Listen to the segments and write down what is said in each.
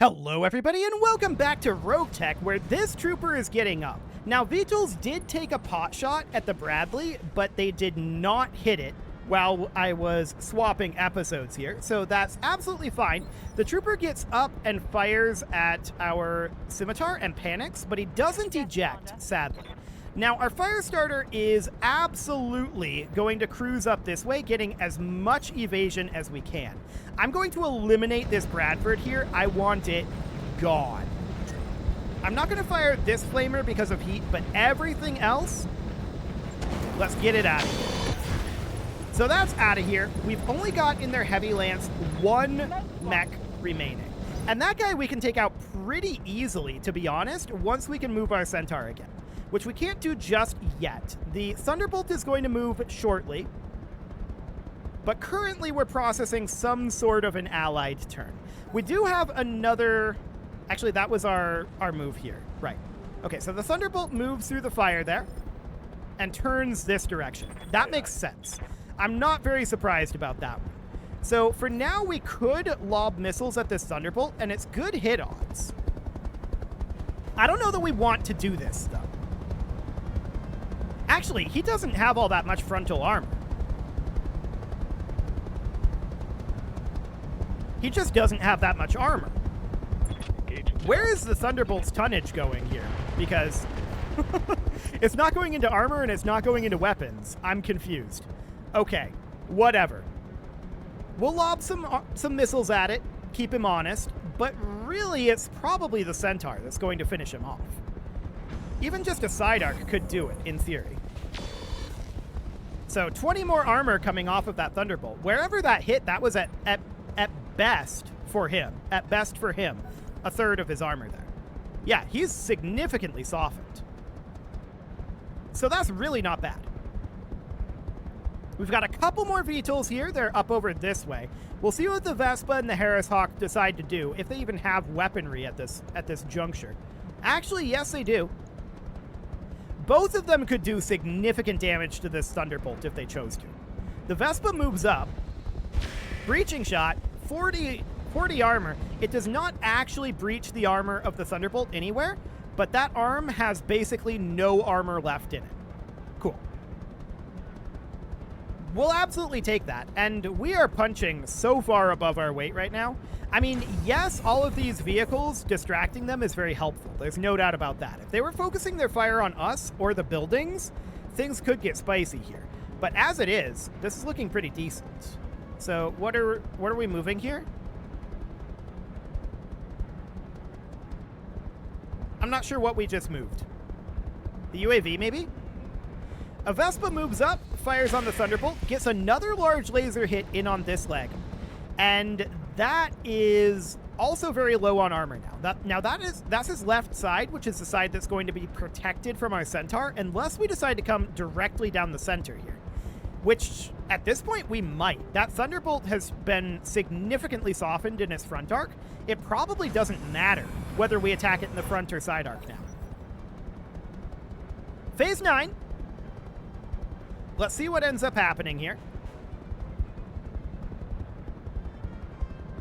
Hello everybody and welcome back to RogueTech, where this trooper is getting up. Now Vitols did take a pot shot at the Bradley, but they did not hit it while I was swapping episodes here, so that's absolutely fine. The trooper gets up and fires at our scimitar and panics, but he doesn't eject, sadly. Now, our fire starter is absolutely going to cruise up this way, getting as much evasion as we can. I'm going to eliminate this Bradford here. I want it gone. I'm not going to fire this flamer because of heat, but everything else, let's get it out of here. So that's out of here. We've only got in their heavy lance one mech remaining. And that guy we can take out pretty easily, to be honest, once we can move our centaur again, which we can't do just yet. The Thunderbolt is going to move shortly, but currently we're processing some sort of an allied turn. We do have another... Actually, that was our move here. Right. Okay, so the Thunderbolt moves through the fire there and turns this direction. That makes sense. I'm not very surprised about that one. So for now, we could lob missiles at this Thunderbolt, and it's good hit odds. I don't know that we want to do this, though. Actually, he doesn't have all that much frontal armor. He just doesn't have that much armor. Where is the Thunderbolt's tonnage going here? Because it's not going into armor and it's not going into weapons. I'm confused. Okay, whatever. We'll lob some missiles at it, keep him honest, but really it's probably the Centaur that's going to finish him off. Even just a side arc could do it, in theory. So 20 more armor coming off of that Thunderbolt. Wherever that hit, that was at best for him. At best for him, a third of his armor there. Yeah, he's significantly softened. So that's really not bad. We've got a couple more VTOLs here. They're up over this way. We'll see what the Vespa and the Harris Hawk decide to do, if they even have weaponry at this juncture. Actually, yes, they do. Both of them could do significant damage to this Thunderbolt if they chose to. The Vespa moves up. Breaching shot, 40 armor. It does not actually breach the armor of the Thunderbolt anywhere, but that arm has basically no armor left in it. Cool. We'll absolutely take that, and we are punching so far above our weight right now. I mean, yes, all of these vehicles, distracting them is very helpful. There's no doubt about that. If they were focusing their fire on us or the buildings, things could get spicy here. But as it is, this is looking pretty decent. So what are we moving here? I'm not sure what we just moved. The UAV, maybe? A Vespa moves up, fires on the Thunderbolt, gets another large laser hit in on this leg. And that is also very low on armor now. That's his left side, which is the side that's going to be protected from our Centaur, unless we decide to come directly down the center here. Which, at this point, we might. That Thunderbolt has been significantly softened in its front arc. It probably doesn't matter whether we attack it in the front or side arc now. Phase 9. Let's see what ends up happening here.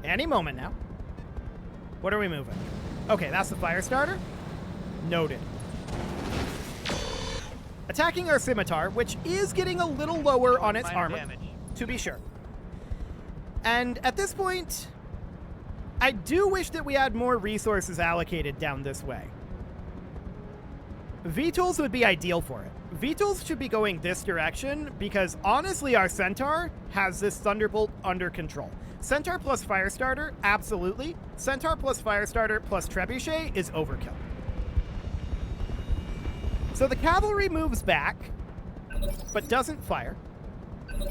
Any moment now. What are we moving? Okay, that's the fire starter. Noted. Attacking our scimitar, which is getting a little lower on its armor, to be sure. And at this point, I do wish that we had more resources allocated down this way. VTOLs would be ideal for it. VTOLs should be going this direction because, honestly, our Centaur has this Thunderbolt under control. Centaur plus Firestarter, absolutely. Centaur plus Firestarter plus Trebuchet is overkill. So the cavalry moves back, but doesn't fire.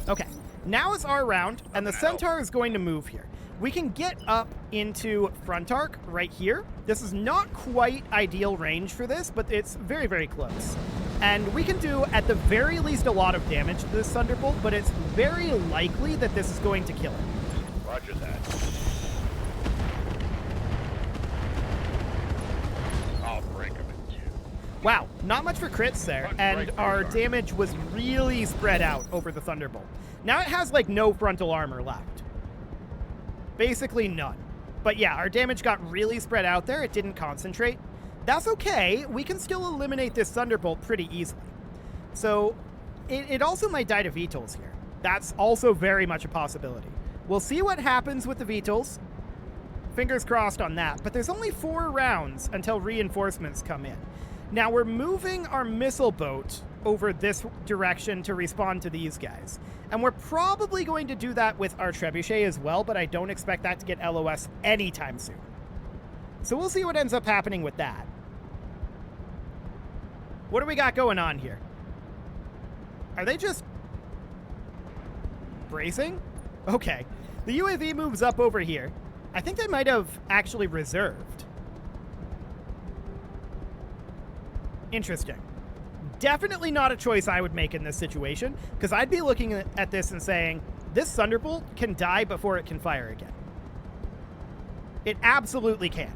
Okay, now it's our round, and the Centaur is going to move here. We can get up into front arc right here. This is not quite ideal range for this, but it's very, very close. And we can do, at the very least, a lot of damage to this Thunderbolt, but it's very likely that this is going to kill it. Roger that. I'll break him in two. Wow, not much for crits there, and our damage was really spread out over the Thunderbolt. Now it has, like, no frontal armor left. Basically none. But yeah, our damage got really spread out there. It didn't concentrate. That's okay. We can still eliminate this Thunderbolt pretty easily. So it also might die to VTOLs here. That's also very much a possibility. We'll see what happens with the VTOLs. Fingers crossed on that. But there's only 4 rounds until reinforcements come in. Now we're moving our missile boat over this direction to respond to these guys. And we're probably going to do that with our trebuchet as well, but I don't expect that to get LOS anytime soon. So we'll see what ends up happening with that. What do we got going on here? Are they just bracing? Okay. The UAV moves up over here. I think they might have actually reserved. Interesting. Definitely not a choice I would make in this situation, because I'd be looking at this and saying, this Thunderbolt can die before it can fire again. It absolutely can.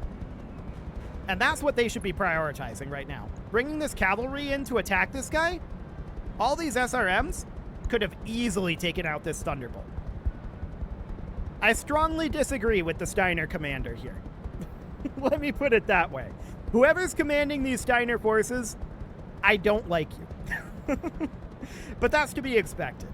And that's what they should be prioritizing right now. Bringing this cavalry in to attack this guy, all these SRMs could have easily taken out this Thunderbolt. I strongly disagree with the Steiner commander here. Let me put it that way. Whoever's commanding these Steiner forces, I don't like you. But that's to be expected.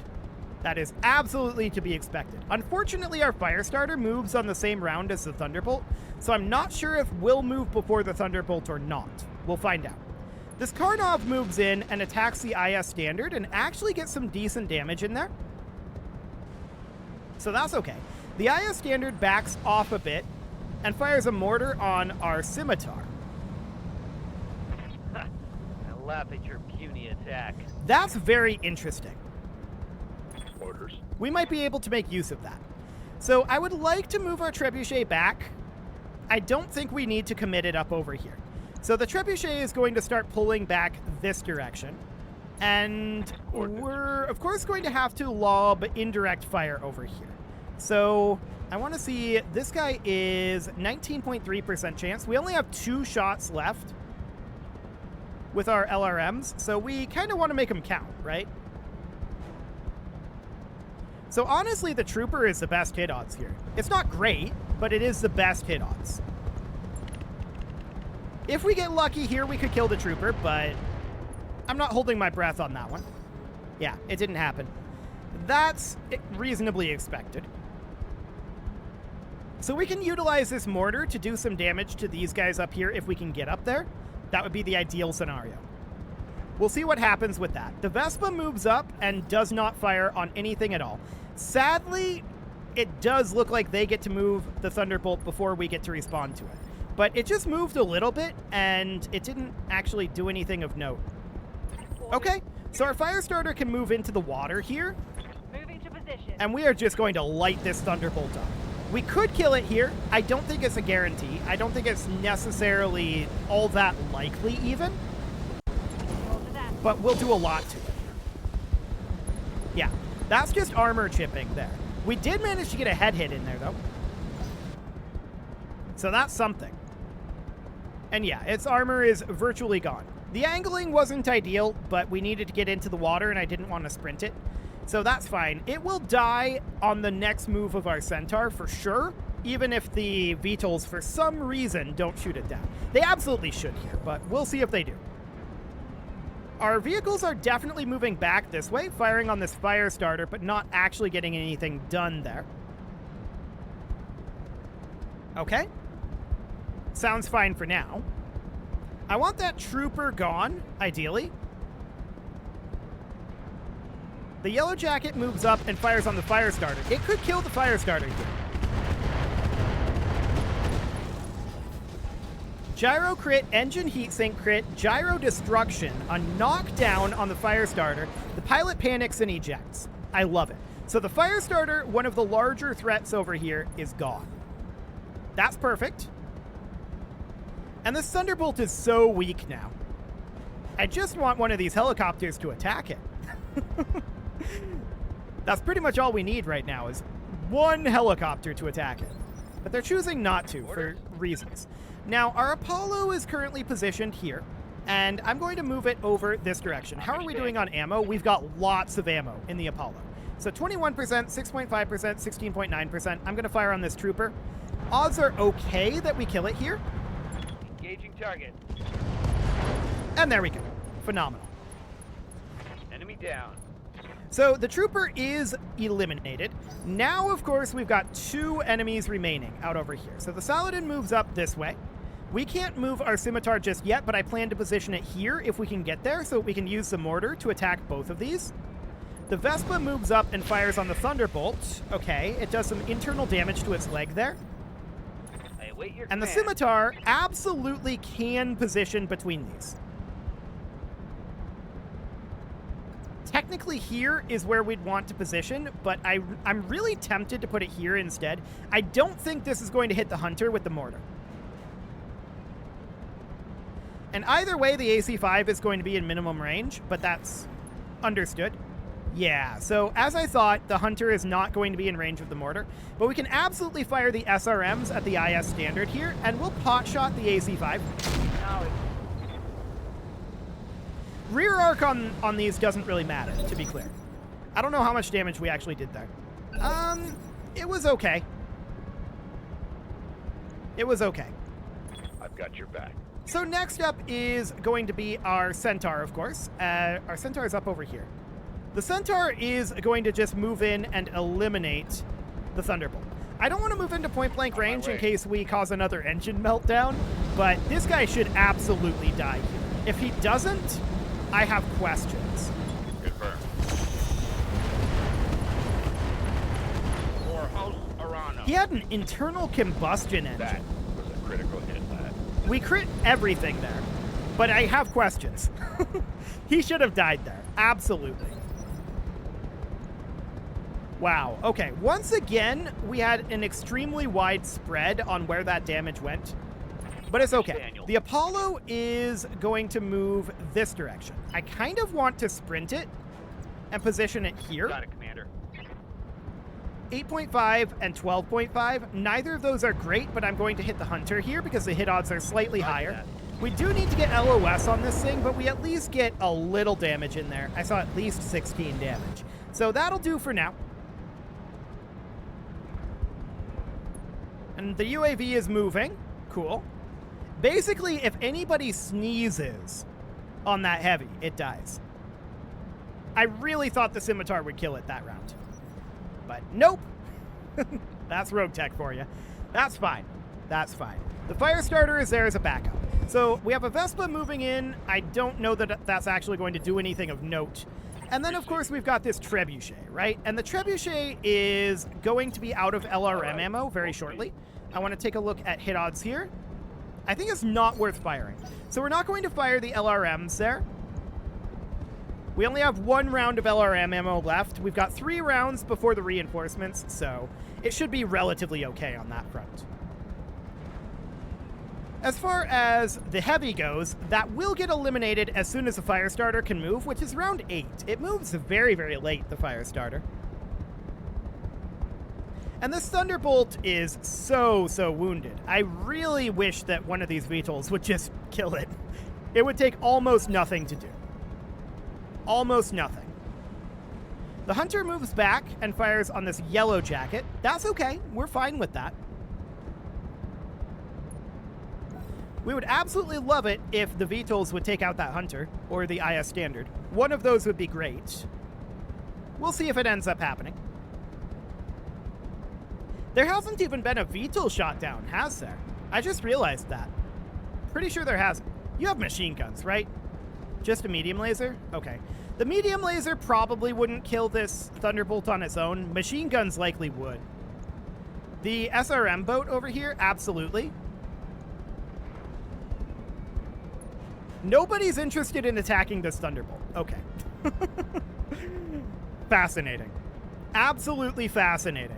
That is absolutely to be expected. Unfortunately, our Firestarter moves on the same round as the Thunderbolt, so I'm not sure if we'll move before the Thunderbolt or not. We'll find out. This Karnov moves in and attacks the IS Standard and actually gets some decent damage in there. So that's okay. The IS Standard backs off a bit and fires a mortar on our Scimitar. I laugh at your puny attack. That's very interesting. Orders. We might be able to make use of that. So I would like to move our trebuchet back. I don't think we need to commit it up over here. So the trebuchet is going to start pulling back this direction. And we're, of course, going to have to lob indirect fire over here. So I want to see, this guy is 19.3% chance. We only have 2 shots left with our LRMs, so we kind of want to make them count, right? So honestly, the Trooper is the best hit odds here. It's not great, but it is the best hit odds. If we get lucky here, we could kill the Trooper, but I'm not holding my breath on that one. Yeah, it didn't happen. That's reasonably expected. So we can utilize this mortar to do some damage to these guys up here if we can get up there. That would be the ideal scenario. We'll see what happens with that. The Vespa moves up and does not fire on anything at all. Sadly, it does look like they get to move the Thunderbolt before we get to respond to it. But it just moved a little bit, and it didn't actually do anything of note. Okay, so our Firestarter can move into the water here. Moving to position. And we are just going to light this Thunderbolt up. We could kill it here. I don't think it's a guarantee. I don't think it's necessarily all that likely even. But we'll do a lot to it. Yeah, that's just armor chipping there. We did manage to get a head hit in there, though. So that's something. And yeah, its armor is virtually gone. The angling wasn't ideal, but we needed to get into the water, and I didn't want to sprint it. So that's fine. It will die on the next move of our Centaur for sure, even if the VTOLs, for some reason, don't shoot it down. They absolutely should here, but we'll see if they do. Our vehicles are definitely moving back this way, firing on this Firestarter, but not actually getting anything done there. Okay. Sounds fine for now. I want that Trooper gone, ideally. The Yellow Jacket moves up and fires on the Firestarter. It could kill the Firestarter here. Gyro crit, engine heatsink crit, gyro destruction, a knockdown on the Firestarter. The pilot panics and ejects. I love it. So the Firestarter, one of the larger threats over here, is gone. That's perfect. And this Thunderbolt is so weak now. I just want one of these helicopters to attack it. That's pretty much all we need right now, is one helicopter to attack it. But they're choosing not to for reasons. Now, our Apollo is currently positioned here, and I'm going to move it over this direction. How are we doing on ammo? We've got lots of ammo in the Apollo. So 21%, 6.5%, 16.9%. I'm going to fire on this Trooper. Odds are okay that we kill it here. Engaging target. And there we go. Phenomenal. Enemy down. So the trooper is eliminated. Now, of course, we've got 2 enemies remaining out over here. So the Saladin moves up this way. We can't move our scimitar just yet, but I plan to position it here if we can get there so we can use the mortar to attack both of these. The Vespa moves up and fires on the Thunderbolt. Okay, it does some internal damage to its leg there. I await your And the command. scimitar absolutely can position between these. Technically here is where we'd want to position, but I'm really tempted to put it here instead. I don't think this is going to hit the hunter with the mortar. And either way, the AC-5 is going to be in minimum range, but that's understood. Yeah, so as I thought, the hunter is not going to be in range of the mortar, but we can absolutely fire the SRMs at the IS standard here, and we'll pot shot the AC-5. Now it's Rear arc on these doesn't really matter, to be clear. I don't know how much damage we actually did there. It was okay. It was okay. I've got your back. So next up is going to be our Centaur, of course. Our Centaur is up over here. The Centaur is going to just move in and eliminate the Thunderbolt. I don't want to move into point-blank range in case we cause another engine meltdown, but this guy should absolutely die here. If he doesn't, I have questions. Confirmed. For House Arana. He had an internal combustion engine. That was a critical hit, lad. We crit everything there, but I have questions. He should have died there. Absolutely. Wow. Okay. Once again, we had an extremely wide spread on where that damage went. But it's okay. Daniel. The Apollo is going to move this direction. I kind of want to sprint it and position it here. got it, Commander. 8.5 and 12.5. Neither of those are great, but I'm going to hit the Hunter here because the hit odds are slightly Roger higher. that. We do need to get LOS on this thing, but we at least get a little damage in there. I saw at least 16 damage. So that'll do for now. And the UAV is moving. Cool. Basically, if anybody sneezes on that heavy, it dies. I really thought the Scimitar would kill it that round. But nope. That's RogueTech for you. That's fine. That's fine. The fire starter is there as a backup. So we have a Vespa moving in. I don't know that that's actually going to do anything of note. And then, of course, we've got this Trebuchet, right? And the Trebuchet is going to be out of LRM ammo very shortly. I want to take a look at hit odds here. I think it's not worth firing. So we're not going to fire the LRMs there. We only have 1 round of LRM ammo left. We've got 3 rounds before the reinforcements, so it should be relatively okay on that front. As far as the heavy goes, that will get eliminated as soon as the fire starter can move, which is round 8. It moves very, very late, the fire starter. And this Thunderbolt is so wounded. I really wish that one of these VTOLs would just kill it. It would take almost nothing to do. Almost nothing. The Hunter moves back and fires on this yellow jacket. That's okay. We're fine with that. We would absolutely love it if the VTOLs would take out that Hunter, or the IS Standard. One of those would be great. We'll see if it ends up happening. There hasn't even been a VTOL shot down, has there? I just realized that. Pretty sure there hasn't. You have machine guns, right? Just a medium laser? Okay. The medium laser probably wouldn't kill this Thunderbolt on its own. Machine guns likely would. The SRM boat over here, absolutely. Nobody's interested in attacking this Thunderbolt. Okay. Fascinating. Absolutely fascinating.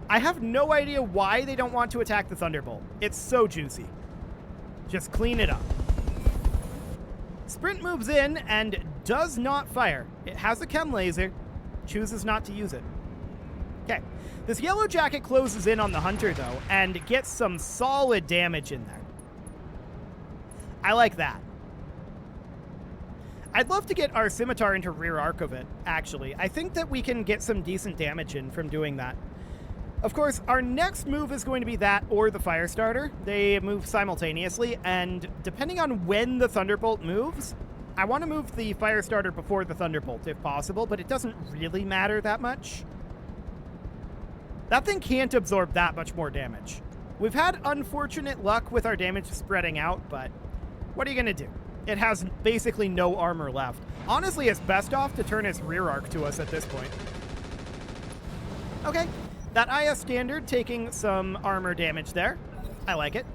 I have no idea why they don't want to attack the Thunderbolt. It's so juicy. Just clean it up. Sprint moves in and does not fire. It has a chem laser, chooses not to use it. Okay. This yellow jacket closes in on the Hunter, though, and gets some solid damage in there. I like that. I'd love to get our Scimitar into rear arc of it, actually. I think that we can get some decent damage in from doing that. Of course, our next move is going to be that or the fire starter. They move simultaneously, and depending on when the Thunderbolt moves, I want to move the fire starter before the Thunderbolt if possible, but it doesn't really matter that much. That thing can't absorb that much more damage. We've had unfortunate luck with our damage spreading out, but what are you going to do? It has basically no armor left. Honestly, it's best off to turn its rear arc to us at this point. Okay. That IS standard taking some armor damage there. I like it.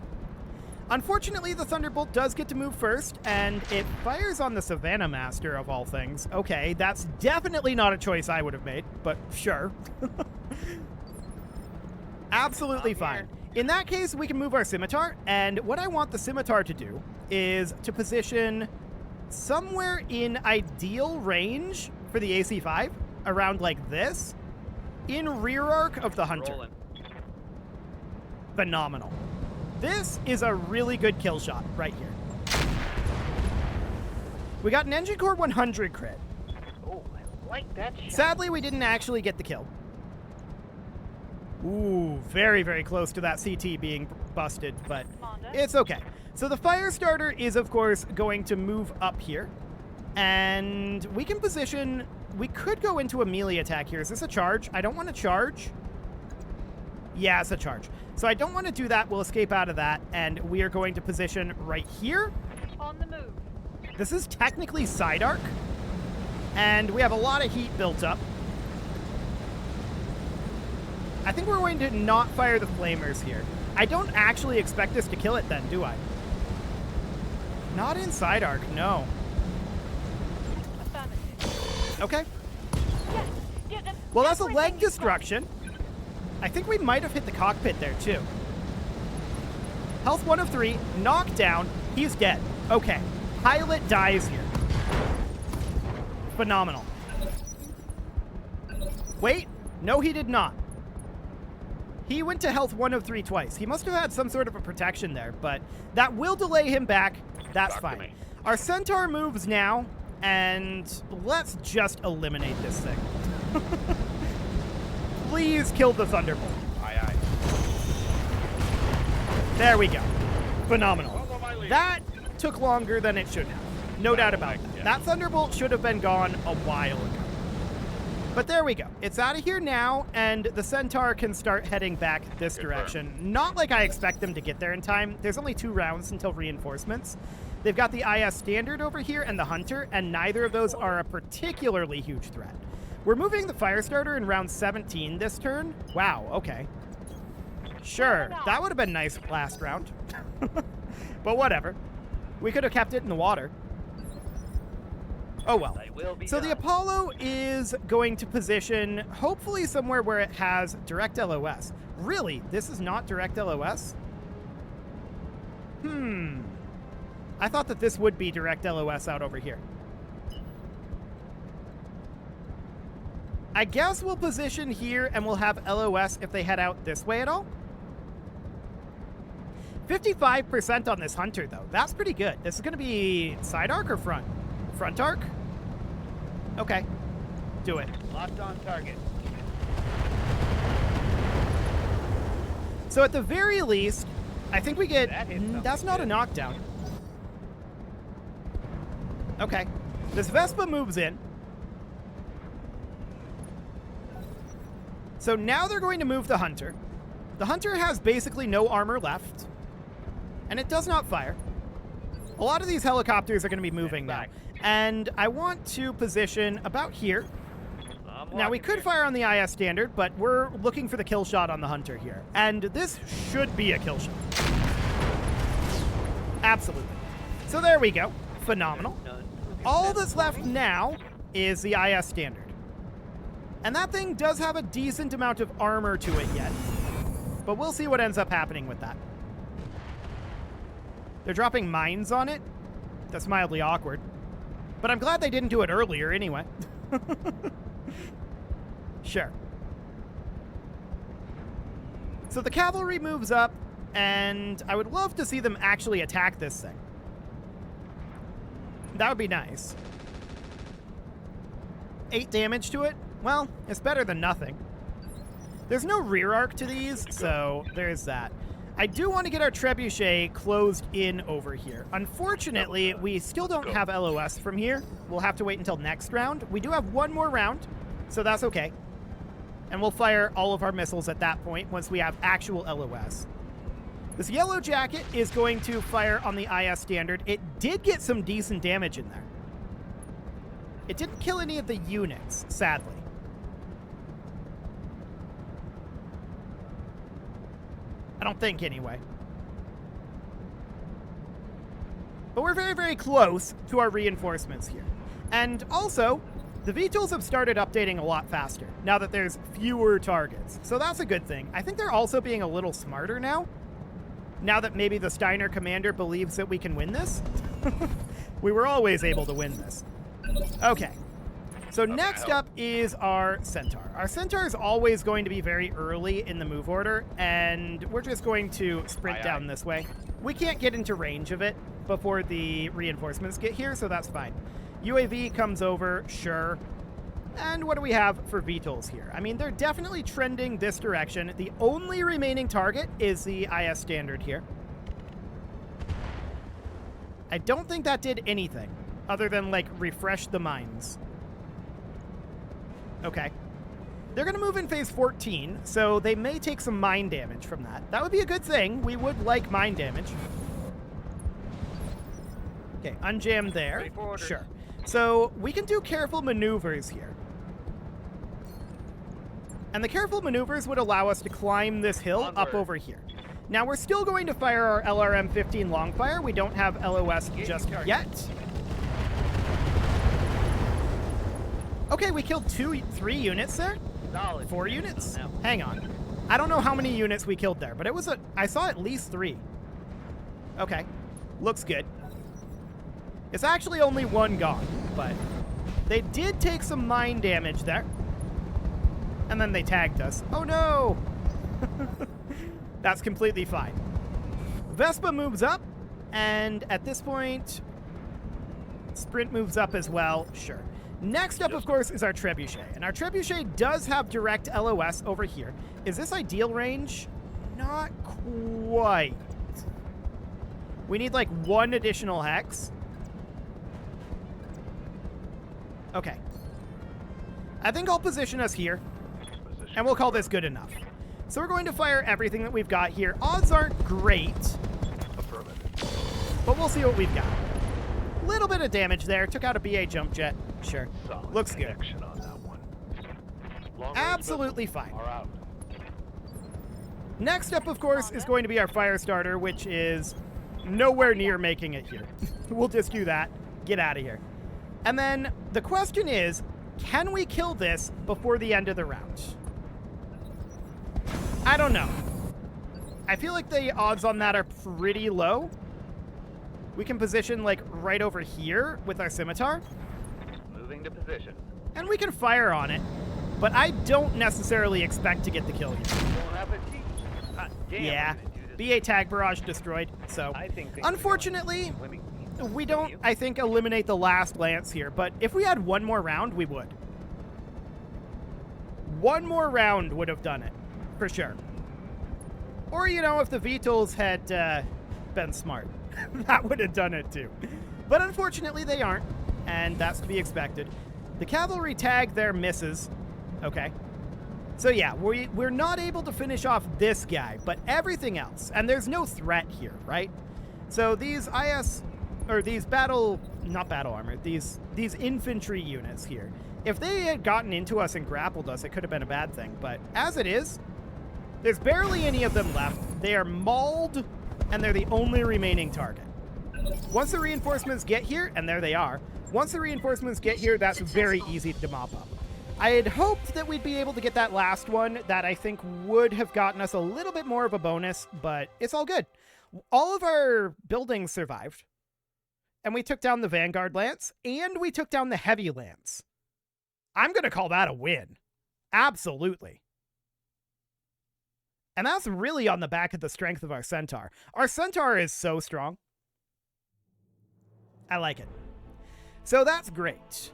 Unfortunately, the Thunderbolt does get to move first, and it fires on the Savannah Master of all things. Okay, that's definitely not a choice I would have made, but sure. Absolutely fine. In that case, we can move our Scimitar, and what I want the Scimitar to do is to position somewhere in ideal range for the AC-5, around like this, in rear arc of the Hunter. Rolling. Phenomenal. This is a really good kill shot right here. We got an Engine Core 100 crit. Oh, I like that shot. Sadly, we didn't actually get the kill. Ooh, very, very close to that CT being busted, but it's okay. So the fire starter is, of course, going to move up here. And we can position... We could go into a melee attack here. Is this a charge? I don't want to charge. Yeah, it's a charge. So I don't want to do that. We'll escape out of that. And we are going to position right here. On the move. This is technically side arc. And we have a lot of heat built up. I think we're going to not fire the flamers here. I don't actually expect this to kill it then, do I? Not in side arc, no. Okay. Well, that's a leg destruction. I think we might have hit the cockpit there, too. Health 1 of 3, knocked down. He's dead. Okay. Pilot dies here. Phenomenal. Wait. No, he did not. He went to health 1 of 3 twice. He must have had some sort of a protection there, but that will delay him back. That's fine. Our Centaur moves now. And let's just eliminate this thing. Please kill the Thunderbolt. Aye, aye. There we go. Phenomenal. That took longer than it should have. No doubt about it. Yeah. That Thunderbolt should have been gone a while ago. But there we go. It's out of here now, and the Centaur can start heading back this direction. Not like I expect them to get there in time. There's only 2 rounds until reinforcements. They've got the IS Standard over here and the Hunter, and neither of those are a particularly huge threat. We're moving the Firestarter in round 17 this turn. Wow, okay. Sure, that would have been nice last round. But whatever. We could have kept it in the water. Oh well. So the Apollo is going to position hopefully somewhere where it has direct LOS. Really? This is not direct LOS? I thought that this would be direct LOS out over here. I guess we'll position here and we'll have LOS if they head out this way at all. 55% on this Hunter, though. That's pretty good. This is going to be side arc or front? Front arc? Okay. Do it. Locked on target. So at the very least, I think we get... That's not a knockdown. Okay. This Vespa moves in. So now they're going to move the Hunter. The Hunter has basically no armor left. And it does not fire. A lot of these helicopters are going to be moving now. And I want to position about here. Now, we could fire on the IS Standard, but we're looking for the kill shot on the Hunter here. And this should be a kill shot. Absolutely. So there we go. Phenomenal. All that's left now is the IS Standard. And that thing does have a decent amount of armor to it yet. But we'll see what ends up happening with that. They're dropping mines on it. That's mildly awkward. But I'm glad they didn't do it earlier anyway. Sure. So the cavalry moves up, and I would love to see them actually attack this thing. That would be nice. 8 damage to it? Well, it's better than nothing. There's no rear arc to these, so there's that. I do want to get our trebuchet closed in over here. Unfortunately, we still don't have LOS from here. We'll have to wait until next round. We do have one more round, so that's okay. And we'll fire all of our missiles at that point once we have actual LOS. This yellow jacket is going to fire on the IS standard. It did get some decent damage in there. It didn't kill any of the units, sadly. I don't think, anyway. But we're very, very close to our reinforcements here. And also, the VTOLs have started updating a lot faster now that there's fewer targets. So that's a good thing. I think they're also being a little smarter now. Now that maybe the Steiner commander believes that we can win this. We were always able to win this. Okay. So next up is our Centaur. Our Centaur is always going to be very early in the move order, and we're just going to sprint down this way. We can't get into range of it before the reinforcements get here, so that's fine. UAV comes over, sure. And what do we have for VTOLs here? I mean, they're definitely trending this direction. The only remaining target is the IS standard here. I don't think that did anything other than, like, refresh the mines. Okay. They're going to move in phase 14, so they may take some mine damage from that. That would be a good thing. We would like mine damage. Okay, unjam there. Sure. So we can do careful maneuvers here. And the careful maneuvers would allow us to climb this hill up over here. Now, we're still going to fire our LRM-15 Longfire. We don't have LOS just yet. Okay, we killed 3 units there. Solid. 4 units? Hang on. I don't know how many units we killed there, but it was I saw at least 3. Okay. Looks good. It's actually only 1 gone, but they did take some mine damage there. And then they tagged us. Oh no! That's completely fine. Vespa moves up, and at this point, Sprint moves up as well. Sure. Next up, of course, is our Trebuchet. And our Trebuchet does have direct LOS over here. Is this ideal range? Not quite. We need, like, 1 additional hex. Okay. I think I'll position us here. And we'll call this good enough. So we're going to fire everything that we've got here. Odds aren't great. But we'll see what we've got. Little bit of damage there. Took out a BA jump jet. Sure. Looks good. On that one. Absolutely fine. Next up, of course, is going to be our fire starter, which is nowhere near making it here. We'll just do that. Get out of here. And then the question is, can we kill this before the end of the round? I don't know. I feel like the odds on that are pretty low. We can position, like, right over here with our scimitar. Moving to position. And we can fire on it. But I don't necessarily expect to get the kill here. Yeah. BA tag barrage destroyed. So, unfortunately, we don't, I think, eliminate the last lance here. But if we had 1 more round, we would. 1 more round would have done it. For sure. Or, you know, if the VTOLs had been smart. That would have done it too. But unfortunately they aren't, and that's to be expected. The cavalry tag there misses. Okay. So yeah, we're not able to finish off this guy, but everything else. And there's no threat here, right? So these these not battle armor, these infantry units here, if they had gotten into us and grappled us, it could have been a bad thing. But as it is, there's barely any of them left. They are mauled, and they're the only remaining target. Once the reinforcements get here, and there they are, once the reinforcements get here, that's very easy to mop up. I had hoped that we'd be able to get that last one that I think would have gotten us a little bit more of a bonus, but it's all good. All of our buildings survived, and we took down the Vanguard Lance, and we took down the Heavy Lance. I'm going to call that a win. Absolutely. And that's really on the back of the strength of our Centaur. Our Centaur is so strong. I like it. So that's great.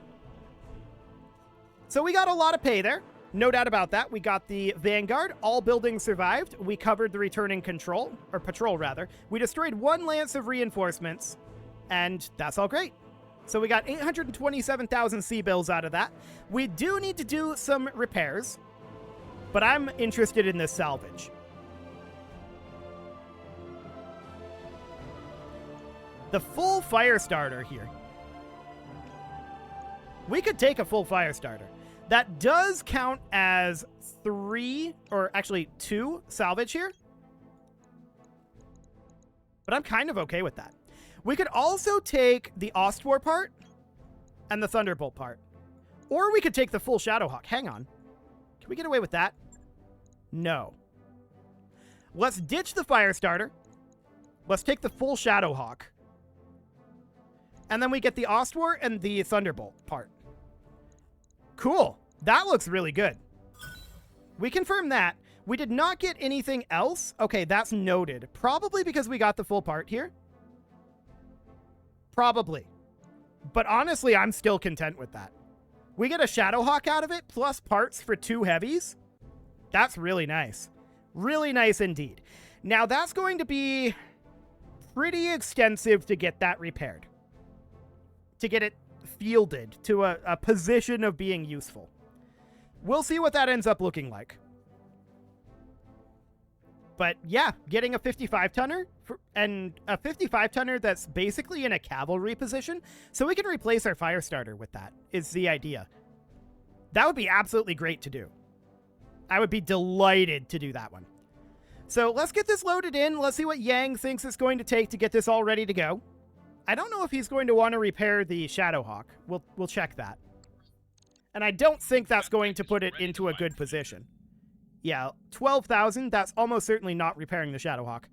So we got a lot of pay there. No doubt about that. We got the Vanguard. All buildings survived. We covered the returning patrol rather. We destroyed 1 lance of reinforcements, and that's all great. So we got 827,000 C-bills out of that. We do need to do some repairs, but I'm interested in this salvage. The full fire starter here. We could take a full fire starter. That does count as 3, or actually 2 salvage here. But I'm kind of okay with that. We could also take the Ostwar part and the Thunderbolt part. Or we could take the full Shadowhawk. Hang on. Can we get away with that? No. Let's ditch the fire starter. Let's take the full Shadowhawk. And then we get the Ostwar and the Thunderbolt part. Cool. That looks really good. We confirm that. We did not get anything else. Okay, that's noted. Probably because we got the full part here. Probably. But honestly, I'm still content with that. We get a Shadowhawk out of it, plus parts for 2 heavies. That's really nice. Really nice indeed. Now, that's going to be pretty extensive to get that repaired. To get it fielded to a position of being useful. We'll see what that ends up looking like. But yeah, getting a 55-tonner and a 55-tonner that's basically in a cavalry position, so we can replace our fire starter with that, is the idea. That would be absolutely great to do. I would be delighted to do that one. So let's get this loaded in. Let's see what Yang thinks it's going to take to get this all ready to go. I don't know if he's going to want to repair the Shadowhawk. We'll check that. And I don't think that's going to put it into a good position. Yeah, 12,000, that's almost certainly not repairing the Shadowhawk.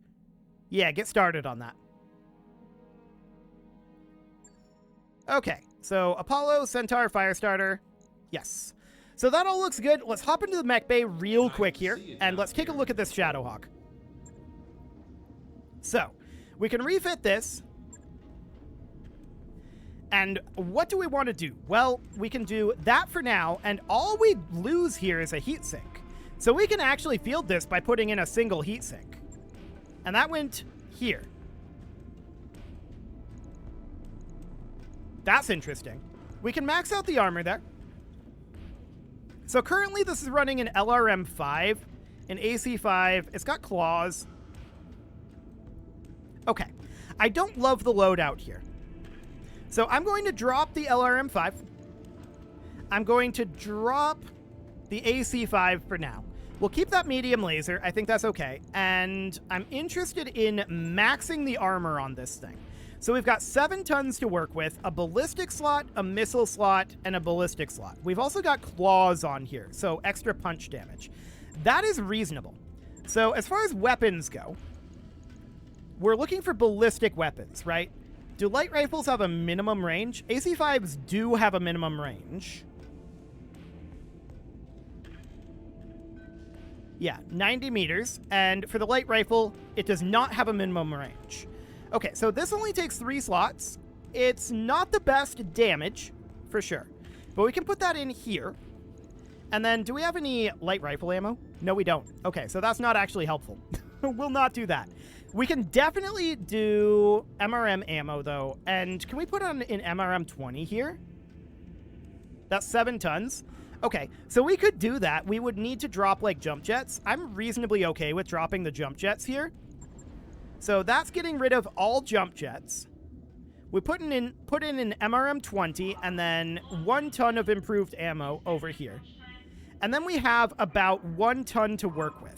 Yeah, get started on that. Okay, so Apollo, Centaur, Firestarter. Yes. So that all looks good. Let's hop into the mech bay real quick here, and let's take a look at this Shadowhawk. So, we can refit this. And what do we want to do? Well, we can do that for now, and all we lose here is a heatsink. So we can actually field this by putting in a single heatsink. And that went here. That's interesting. We can max out the armor there. So currently this is running an LRM 5, an AC 5. It's got claws. Okay. I don't love the loadout here. So I'm going to drop the LRM 5. I'm going to drop the AC 5 for now. We'll keep that medium laser. I think that's okay. And I'm interested in maxing the armor on this thing. So we've got 7 tons to work with, a ballistic slot, a missile slot, and a ballistic slot. We've also got claws on here, so extra punch damage. That is reasonable. So as far as weapons go, we're looking for ballistic weapons, right? Do light rifles have a minimum range? AC-5s do have a minimum range. Yeah, 90 meters. And for the light rifle, it does not have a minimum range. Okay, so this only takes 3 slots. It's not the best damage, for sure. But we can put that in here. And then, do we have any light rifle ammo? No, we don't. Okay, so that's not actually helpful. We'll not do that. We can definitely do MRM ammo, though. And can we put on an MRM 20 here? That's 7 tons. Okay, so we could do that. We would need to drop, like, jump jets. I'm reasonably okay with dropping the jump jets here. So that's getting rid of all jump jets. We put in an MRM 20 and then 1 ton of improved ammo over here. And then we have about 1 ton to work with.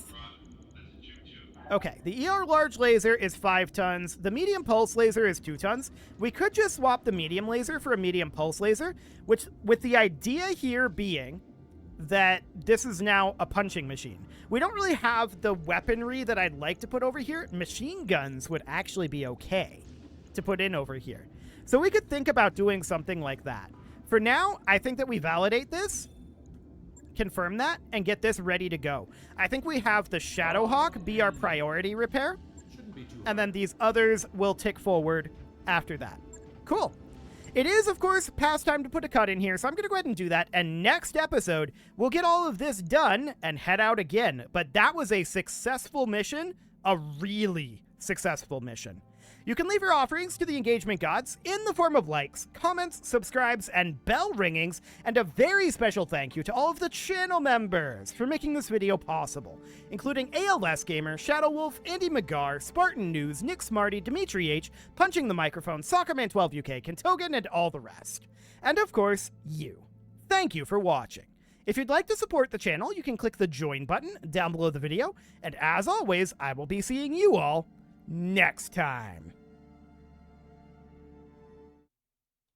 Okay, the ER large laser is 5 tons. The medium pulse laser is 2 tons. We could just swap the medium laser for a medium pulse laser, which, with the idea here being that this is now a punching machine. We don't really have the weaponry that I'd like to put over here. Machine guns would actually be okay to put in over here. So we could think about doing something like that. For now, I think that we validate this, confirm that, and get this ready to go. I think we have the Shadowhawk be our priority repair, and then these others will tick forward after that. Cool. It is, of course, past time to put a cut in here, so I'm going to go ahead and do that. And next episode, we'll get all of this done and head out again. But that was a successful mission, a really successful mission. You can leave your offerings to the engagement gods in the form of likes, comments, subscribes, and bell ringings, and a very special thank you to all of the channel members for making this video possible, including ALS Gamer, Shadow Wolf, Andy McGar, Spartan News, Nick Smarty, Dimitri H, Punching the Microphone, Soccerman12 UK, Kentogan, and all the rest. And of course, you. Thank you for watching. If you'd like to support the channel, you can click the join button down below the video, and as always, I will be seeing you all next time.